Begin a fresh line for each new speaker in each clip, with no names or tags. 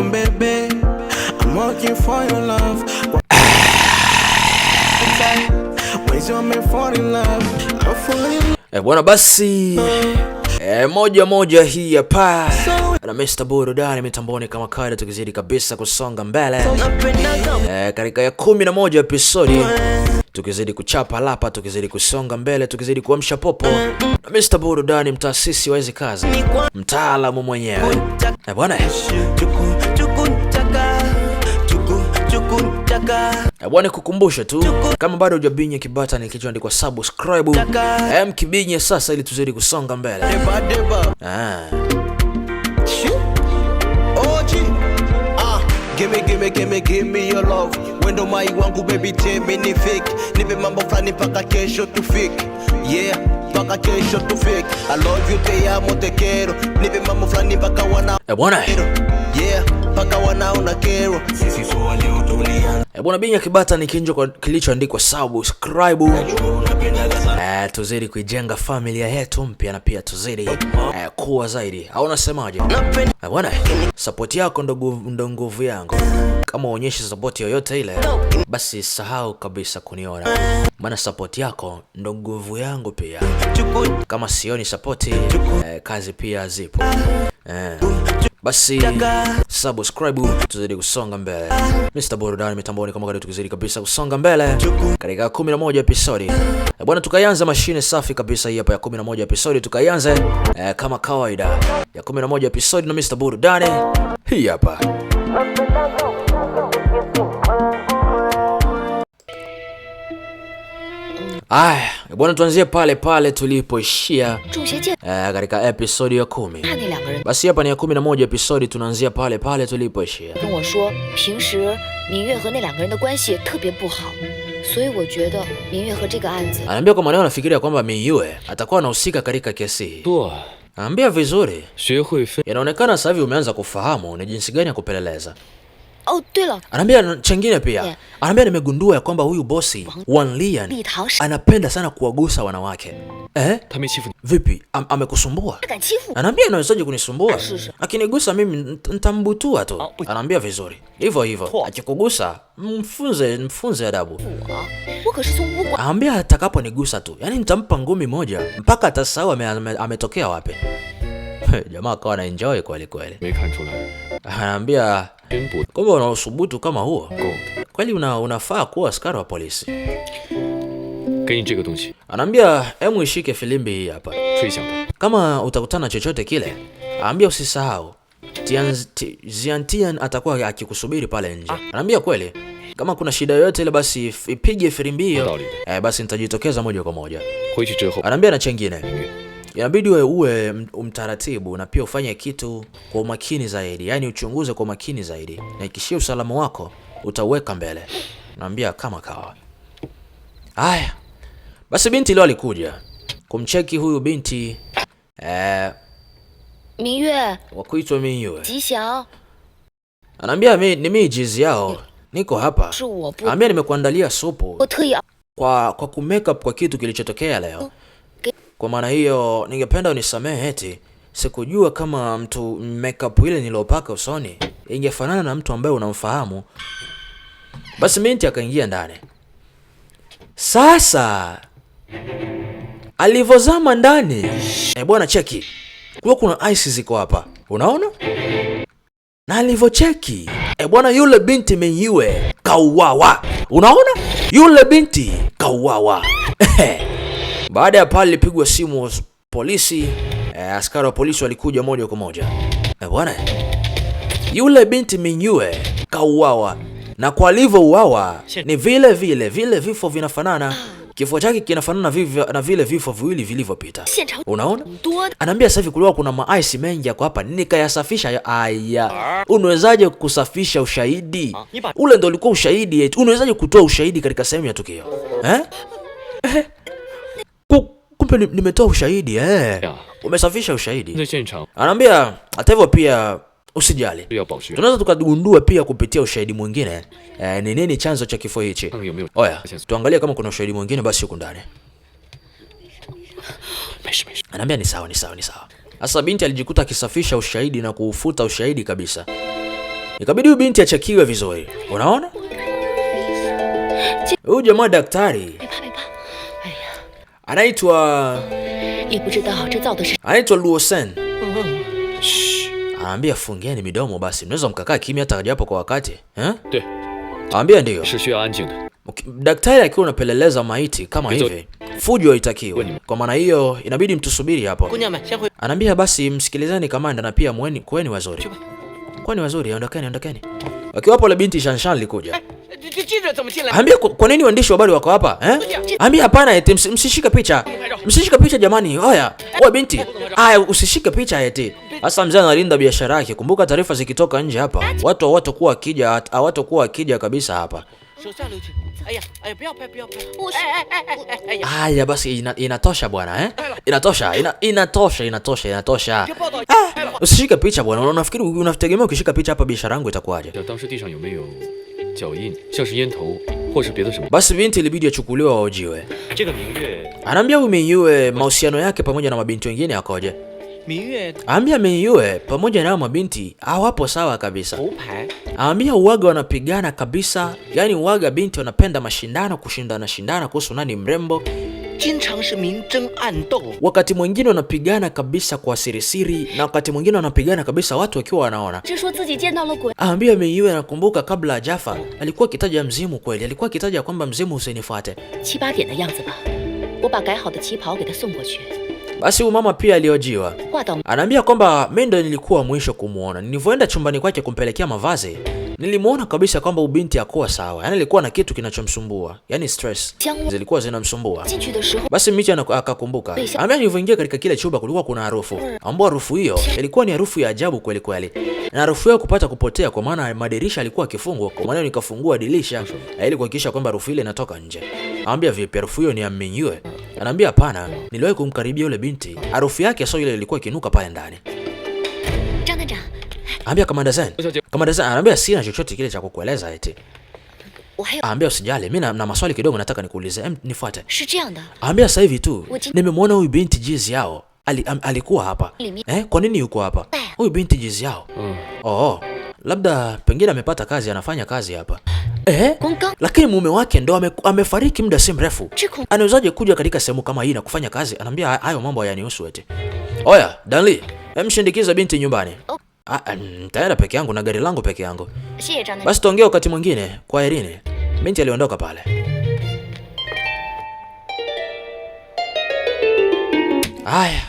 on baby, I'm working for your love. Where's your man fall in love? I'm falling.
Bwana basi moja hii hapa na Mr. Burudani mitamboni kama kawaida, tukizidi kabisa kusonga mbele katika ya 11 episodi, tukizidi kuchapa lapa, tukizidi kusonga mbele, tukizidi kuamsha popo na Mr. Burudani, mtaasisi wa hizi kazi, mtaalamu mwenyewe bwana. Bwana kukumbusha tu, kama bado hujabinye kibata kilichoandikwa subscribe, mkibinye sasa ili tuzidi kusonga mbele.
Give me your love. Wendo mai wangu baby temi ni fake. Nipe mambo flani paka kesho tu fake. Yeah, paka kesho tu fake. I love you, te amo, te quiero. Nipe mambo flani paka wana.
Bwana.
Yeah, paka wana una kero. Sisi soa leo tulia.
Bwana binya kibata ni kinjo kilichoandikwa subscribe. Tuzidi kuijenga familia yetu mpya na pia tuzidi kuwa zaidi. Au unasemaje? Bwana, support yako ndo nguvu yangu. Kama uonyeshe support yoyote ile, basi sahau kabisa kuniona. Maana support yako ndo nguvu yangu pia. Kama sioni support, kazi pia zipo. Basi subscribe, tuzidi kusonga mbele. Mr. Burudani mitamboni kama kawaida, tukizidi kabisa kusonga mbele katika 11 episodi. Bwana, tukaianza mashine safi kabisa hii hapa ya 11 episodi, tukaianza kama kawaida ya 11 episodi na Mr. Burudani hii hapa. Bwana, tuanzie pale tulipoishia katika episodi ya 10. Basi hapa ni ya 11 episodi, tunaanzia pale tulipoishia. Anaambia kwa maneno anafikiria kwamba Mingyue atakuwa anahusika katika kesi hii. Anaambia vizuri. Inaonekana sasa hivi umeanza kufahamu ni jinsi gani ya kupeleleza.
Oh, doila.
Anaambia chengine pia. Anaambia nimegundua ya kwamba huyu bosi Wan Lian anapenda sana kuwagusa wanawake. Vipi? Amekusumbua? Anaambia anawezaje kunisumbua? Akinigusa mimi nitambutua tu. Anaambia vizuri. Hivyo. Akikugusa mfunze adabu. Anaambia atakaponigusa tu, yani nitampa ngumi moja mpaka atasahau ametokea wapi. Jamaa akawa na enjoy kweli. Anaambia kumbe una usubutu kama huo. Kweli unafaa kuwa askari wa polisi. Anaambia hemu ishike filimbi hii hapa. Kama utakutana chochote kile, anaambia usisahau. Ziantian atakuwa akikusubiri pale nje. Anaambia kweli, kama kuna shida yoyote ile basi ipige filimbi hiyo. Basi nitajitokeza moja kwa moja. Anaambia na chengine, inabidi uwe mtaratibu na pia ufanye kitu kwa umakini zaidi. Yani uchunguze kwa umakini zaidi. Na ikishia usalama wako utaweka mbele. Naambia kama kawa. Basi binti leo alikuja kumcheki huyu binti
Mingyue.
Wakuitwa Mingyue.
Jixiao.
Anaambia ni mimi jizi yao. Niko hapa. Anaambia nimekuandalia supu. Kwa kumakeup kwa kitu kilichotokea leo. Kwa maana hiyo ningependa unisamehe eti sikujua kama mtu makeup ile nilopaka usoni ingefanana na mtu ambaye unamfahamu. Basi binti akaingia ndani. Sasa alivozama ndani, bwana cheki. Kuna ice ziko hapa. Unaona? Na alivocheki, bwana yule binti Mingyue kauawa. Unaona? Yule binti kauawa. Baada ya pale lipigwa simu polisi, askari wa polisi walikuja moja kwa moja. Bwana, yule binti Mingyue kauawa, na kwa alivyouawa ni vile vifo vinafanana. Kifo chake kinafanana na vile vifo viwili vilivyopita. Unaona? Anaambia sasa hivi kulikuwa kuna maisi mengi yako hapa, nikayasafisha. Unawezaje kusafisha ushahidi? Ule ndio ulikuwa ushahidi eti. Unawezaje kutoa ushahidi katika sehemu ya tukio? Kumbe nimetoa ushahidi Umesafisha ushahidi. Anaambia hata hivyo pia usijali. Tunaweza tukagundua pia kupitia ushahidi mwingine ni nini chanzo cha kifo hichi. Oya, tuangalie kama kuna ushahidi mwingine basi huko ndani. Anaambia ni sawa. Sasa binti alijikuta akisafisha ushahidi na kuufuta ushahidi kabisa. Ikabidi huyu binti achekiwe vizuri. Unaona? Huyu jamaa daktari anaitwa Luo Sen. Anaambia fungieni midomo basi. Mnaweza mkakaa kimya hata japo kwa wakati. Anaambia ndio. Daktari akiwa unapeleleza maiti kama hivi, fujo haitakiwi. Kwa maana hiyo inabidi mtusubiri hapo. Anaambia basi msikilizeni kamanda na pia kuweni wazuri. Kwani wazuri, ondokeni. Wakiwa hapo, la binti Shanshan likuja. Ambia kwa nini waandishi wa habari wako hapa? Ambia hapana eti msishike picha. Msishike picha jamani. Oya, wewe binti. Usishike picha eti. Sasa mzee analinda biashara yake. Kumbuka taarifa zikitoka nje hapa, watu hawatakuwa wakija kabisa hapa. Haya basi inatosha bwana Inatosha. Usishike picha bwana. Unafikiri unategemea ukishika picha hapa biashara yangu itakuwaje? Basi binti ilibidi achukuliwa waojiwe. Anaambia Mingyue mahusiano yake pamoja na mabinti wengine yakoje? Anaambia Mingyue pamoja na mabinti hawapo sawa kabisa. Anaambia uwaga wanapigana kabisa. Yani uwaga binti wanapenda mashindano, kushindana kuhusu nani mrembo. Wakati mwingine wanapigana kabisa kwa siri na wakati mwingine wanapigana kabisa watu wakiwa wanaona. Anaambia Mingyue anakumbuka kabla hajafa alikuwa akitaja mzimu kweli. Alikuwa akitaja kwamba mzimu usinifuate. Basi huyu mama pia aliojiwa. Anaambia kwamba mimi ndo nilikuwa mwisho kumuona. Nilivyoenda chumbani kwake kumpelekea mavazi, nilimuona kabisa kwamba ubinti hakuwa sawa. Yaani alikuwa na kitu kinachomsumbua. Yaani stress zilikuwa zinamsumbua. Basi Michi akakumbuka. Anaambia nilivyoingia katika kile chumba kulikuwa kuna harufu. Ambapo harufu hiyo ilikuwa ni harufu ya ajabu kweli. Na harufu hiyo kupata kupotea kwa maana madirisha alikuwa akifungwa. Kwa maana nikafungua dirisha ili kuhakikisha kwamba harufu ile inatoka nje. Anaambia vipi harufu hiyo ni ya Mingyue? Anaambia hapana, niliwahi kumkaribia yule binti. Harufu yake sio ile ilikuwa ikinuka pale ndani. Anaambia Kamanda Zen. Anaambia sina chochote kile cha kukueleza eti. Anaambia usijali, mimi na maswali kidogo nataka nikuulize. Nifuate. Anaambia sasa hivi tu nimemwona huyu binti jizi yao. Alikuwa hapa. Kwa nini yuko hapa? Huyu binti jizi yao. Labda pengine amepata kazi, anafanya kazi hapa. Lakini mume wake ndo amefariki muda si mrefu. Anawezaje kuja katika sehemu kama hii na kufanya kazi? Anaambia hayo mambo hayanihusu eti. Oya, Danli, mshindikiza binti nyumbani. Nitaenda peke yangu na gari langu peke yangu. Basi tuongee wakati mwingine. Kwa herini. Binti aliondoka pale. Haya.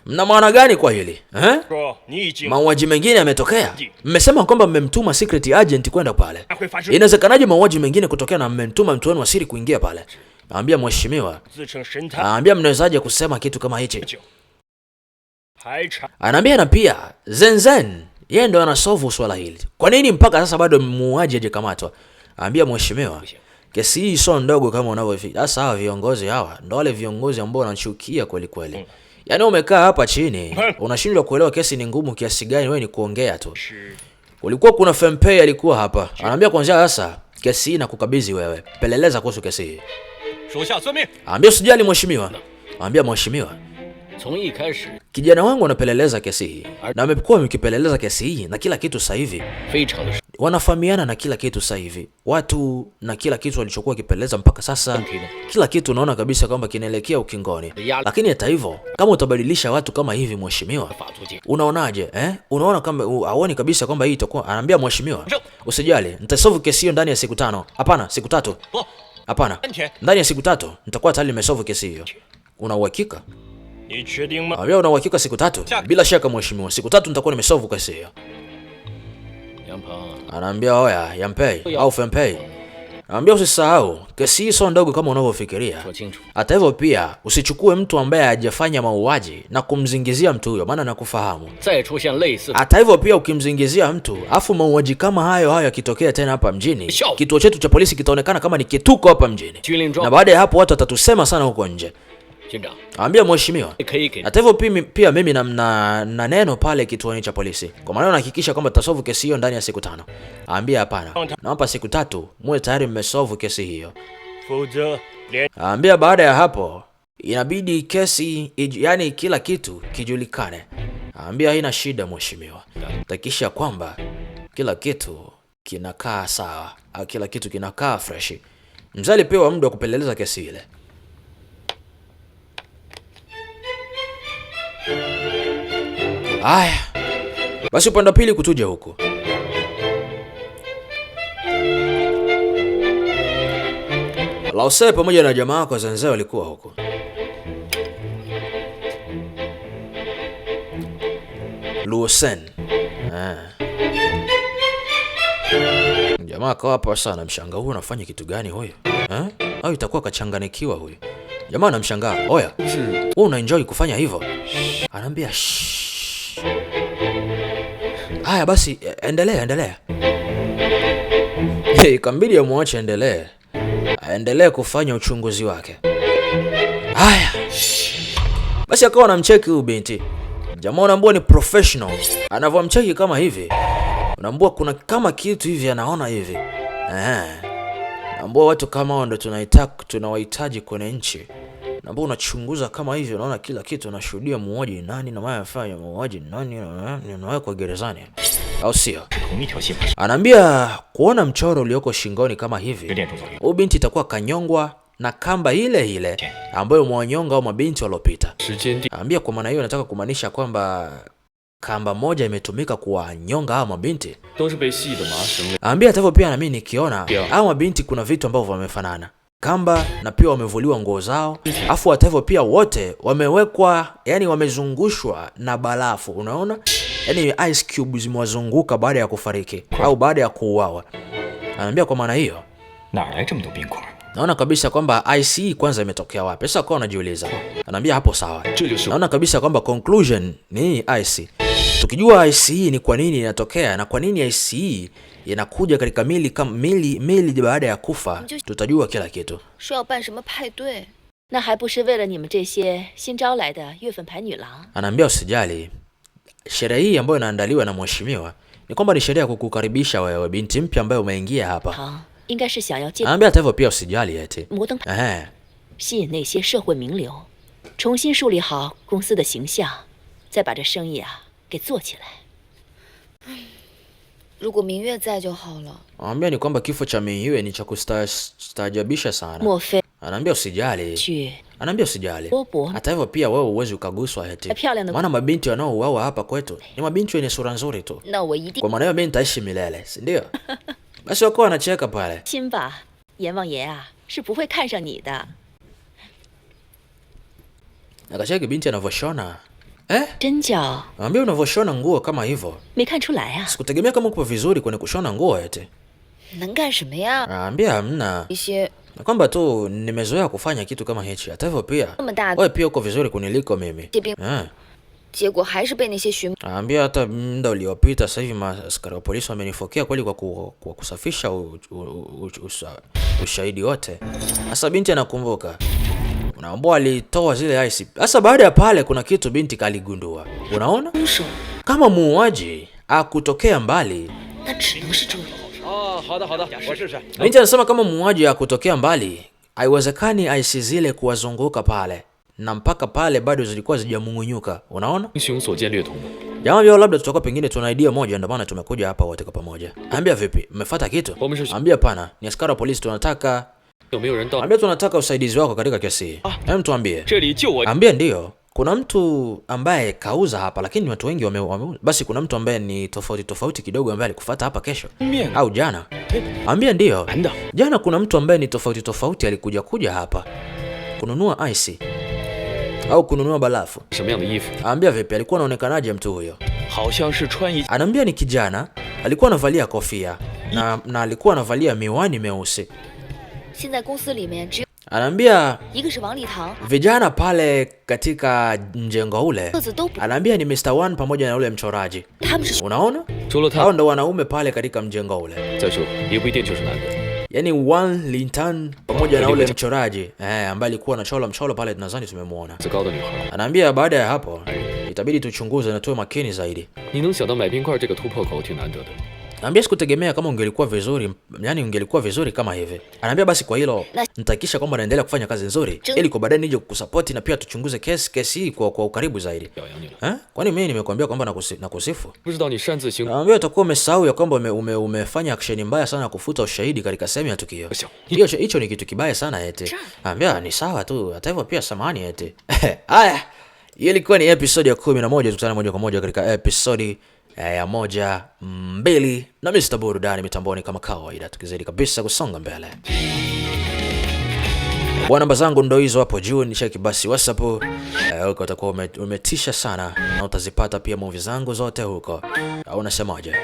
Mna maana gani kwa hili? Mauaji mengine yametokea. Mmesema kwamba mmemtuma secret agent kwenda pale. Inawezekanaje mauaji mengine kutokea na mmemtuma mtu wenu wa siri kuingia pale? Naambia mheshimiwa. Naambia mnawezaje kusema kitu kama hichi? Anaambia na pia Zenzen yeye ndo anasolve swala hili. Kwa nini mpaka sasa bado muuaji hajakamatwa? Naambia mheshimiwa. Kesi hii sio ndogo kama unavyofikiri. Sasa hawa viongozi hawa ndio wale viongozi ambao wanachukia kweli. Yaani umekaa hapa chini, unashindwa kuelewa kesi ni ngumu kiasi gani, wewe ni kuongea tu. Kulikuwa kuna Fempei alikuwa hapa. Anaambia kwanza sasa kesi hii nakukabidhi wewe. Peleleza kuhusu kesi hii. Anaambia usijali mheshimiwa. Anaambia mheshimiwa. Kijana wangu anapeleleza kesi hii. Na amekuwa mkipeleleza kesi hii na kila kitu sasa hivi. Wanafahamiana na kila kitu sasa hivi. Watu na kila kitu walichokuwa kipeleleza mpaka sasa. Kila kitu unaona kabisa kwamba kinaelekea ukingoni. Lakini hata hivyo, kama utabadilisha watu kama hivi mheshimiwa, unaonaje? Unaona kama haoni kabisa kwamba hii itakuwa. Anaambia mheshimiwa, usijali, nitasolve kesi hiyo ndani ya siku 5. Hapana, siku 3. Hapana. Ndani ya siku 3 nitakuwa tayari nimesolve kesi hiyo. Una uhakika? Anaambia una uhakika siku 3? Bila shaka mheshimiwa, siku 3 nitakuwa nimesolve kesi hiyo. Anaambia oya, Yampei au Fempei. Anaambia usisahau, kesi hii sio ndogo kama unavyofikiria. Hata hivyo pia usichukue mtu ambaye hajafanya mauaji na kumzingizia mtu huyo, maana nakufahamu. Hata hivyo pia ukimzingizia mtu, afu mauaji kama hayo yakitokea tena hapa mjini, kituo chetu cha polisi kitaonekana kama ni kituko hapa mjini. Na baada ya hapo watu watatusema sana huko nje. Anaambia mheshimiwa. Hata hivyo pia mimi na neno pale kituoni cha polisi. Kwa maana nahakikisha kwamba tutasolve kesi hiyo ndani ya siku 5. Anaambia hapana. Naomba siku 3 muwe tayari mmesolve kesi hiyo. Anaambia baada ya hapo inabidi kesi yani kila kitu kijulikane. Anaambia haina shida mheshimiwa. Takisha kwamba kila kitu kinakaa sawa, au kila kitu kinakaa fresh. Mzee alipewa muda wa kupeleleza kesi ile. Aya, basi upande wa pili kutuja huku. Lao Se pamoja na jamaa kwa Zenzeo walikuwa huko. Luo Sen. Jamaa akawa hapa sana, mshanga huyu anafanya kitu gani huyu? Au itakuwa kachanganikiwa huyu. Jamaa anamshangaa, "Oya, wewe una enjoy kufanya hivyo?" Anaambia, "Shh. Haya basi, endelea." Ikambidi amwache endelee. Aendelee kufanya uchunguzi wake. Haya. Basi akawa anamcheki huyu binti. Jamaa unaambua ni professional. Anavyomcheki kama hivi, unaambua kuna kama kitu hivi anaona hivi. Naambua watu kama hao ndio tunawahitaji kwenye nchi. Naambua unachunguza kama hivi, unaona kila kitu, unashuhudia muuaji nani na maya afanya muuaji nani na kwa gerezani. Au sio? Anaambia kuona mchoro ulioko shingoni kama hivi, huyu binti itakuwa kanyongwa na kamba ile ile ambayo mwanyonga au mabinti waliopita. Anaambia kwa maana hiyo nataka kumaanisha kwamba kamba moja imetumika kuwanyonga hao mabinti. Anaambia hata hivyo pia na mimi nikiona hao mabinti kuna vitu ambavyo wamefanana. Kamba na pia wamevuliwa nguo zao. Afu hata hivyo pia wote wamewekwa, yani wamezungushwa na barafu, unaona? Yani ice cubes zimewazunguka baada ya kufariki au baada ya kuuawa. Anaambia kwa maana hiyo, naona kabisa kwamba ICE kwanza imetokea wapi? Sasa kwa unajiuliza. Anaambia hapo sawa. Naona kabisa kwamba conclusion ni ICE. Tukijua ICE ni kwa nini inatokea na kwa nini ICE inakuja katika mili kama mili baada ya kufa, tutajua kila kitu. Anaambia usijali. Sherehe hii ambayo inaandaliwa na mheshimiwa ni kwamba ni sherehe ya kukukaribisha wewe binti mpya ambaye umeingia hapa. Anaambia hata hivyo pia usijali eti. Anaambia ni kwamba kifo cha Mingyue ni cha kustaajabisha sana. Anaambia usijali. Anaambia usijali. Hata hivyo pia wewe uwezi ukaguswa eti. Maana mabinti wanaouawa hapa kwetu ni mabinti wenye sura nzuri tu. Kwa maana hiyo mimi nitaishi milele, si ndio? Basi wako wanacheka pale. Akacheki binti anavyoshona. Anaambia unavyoshona nguo kama hivyo. Sikutegemea kama uko vizuri kwenye kushona nguo eti. Anaambia hamna. Na kwamba tu nimezoea kufanya kitu kama hichi. Hata hivyo pia wewe pia uko vizuri kuniliko mimi. Anaambia hata muda uliopita sasa hivi askari wa polisi wamenifokea kweli kwa kusafisha ushahidi wote. Sasa binti anakumbuka. Unaambia alitoa zile ice. Sasa baada ya pale kuna kitu binti kaligundua. Unaona? Kama muuaji akutokea mbali. Binti anasema kama muuaji akutokea mbali, haiwezekani ice zile kuwazunguka pale. Na mpaka pale bado zilikuwa zijamung'unyuka. Unaona? Jamaa vyao labda tutakuwa pengine tuna idea moja ndio maana tumekuja hapa wote kwa pamoja. Ambia vipi? Mmefuata kitu? Ambia pana. Ni askari wa polisi tunataka. Ambia tunataka usaidizi wako katika kesi hii. Hebu tuambie. Ambia ndio. Kuna mtu ambaye kauza hapa lakini watu wengi basi kuna mtu ambaye ni tofauti kidogo ambaye alikufuata hapa kesho au jana. Ambia ndio. Jana kuna mtu ambaye ni tofauti alikuja hapa kununua ice au kununua barafu. Ambia vipi, alikuwa anaonekanaje mtu huyo? Anaambia ni kijana, alikuwa anavalia kofia na alikuwa anavalia miwani meusi. Anaambia vijana pale katika mjengo ule. Anaambia ni Mr. One pamoja na ule mchoraji. Unaona? Hao ndo wanaume pale katika mjengo ule. Yani One Lintan pamoja na ule mchoraji ambaye alikuwa anachora mchoro pale, tunadhani tumemuona. Anaambia baada ya hapo itabidi tuchunguze na tuwe makini zaidi. Naambia sikutegemea kama ungelikuwa vizuri, yani ungelikuwa vizuri kama hivi. Anaambia basi kwa hilo nitahakikisha kwamba naendelea kufanya kazi nzuri ili kwa baadaye nije kukusupport na pia tuchunguze kesi hii kwa ukaribu zaidi. Kwani mimi nimekuambia kwamba nakusifu? Naambia utakuwa umesahau ya kwamba umefanya action mbaya sana kufuta ushahidi katika sehemu ya tukio. Hicho ni kitu kibaya sana eti. Naambia ni sawa tu, hata hivyo pia samahani eti. Haya. Hii ilikuwa ni episode ya 11. Tukutane moja kwa moja katika episode ya 1-2 na Mr. Burudani mitamboni kama kawaida, tukizidi kabisa kusonga mbele. Bwana, namba zangu ndo hizo hapo juu, ni cheki basi WhatsApp huko, utakuwa umetisha sana na utazipata pia movie zangu zote huko. Au unasemaje?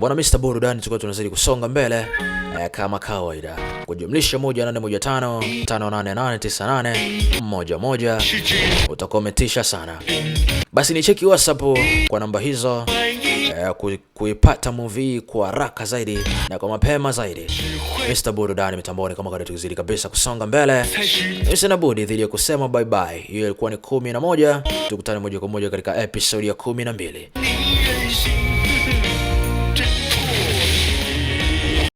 Bwana Mr. Burudani, tukao tunazidi kusonga mbele kama kawaida. Kujumlisha 181558989811 utakuwa umetisha sana. Basi ni cheki WhatsApp kwa namba hizo kuipata movie kwa haraka zaidi na kwa mapema zaidi. Mr. Burudani mitamboni kama kawaida, tukizidi kabisa kusonga mbele. Sina budi dhidi ya kusema bye bye. Hiyo ilikuwa ni 11. Tukutane moja kwa moja katika episode ya 12.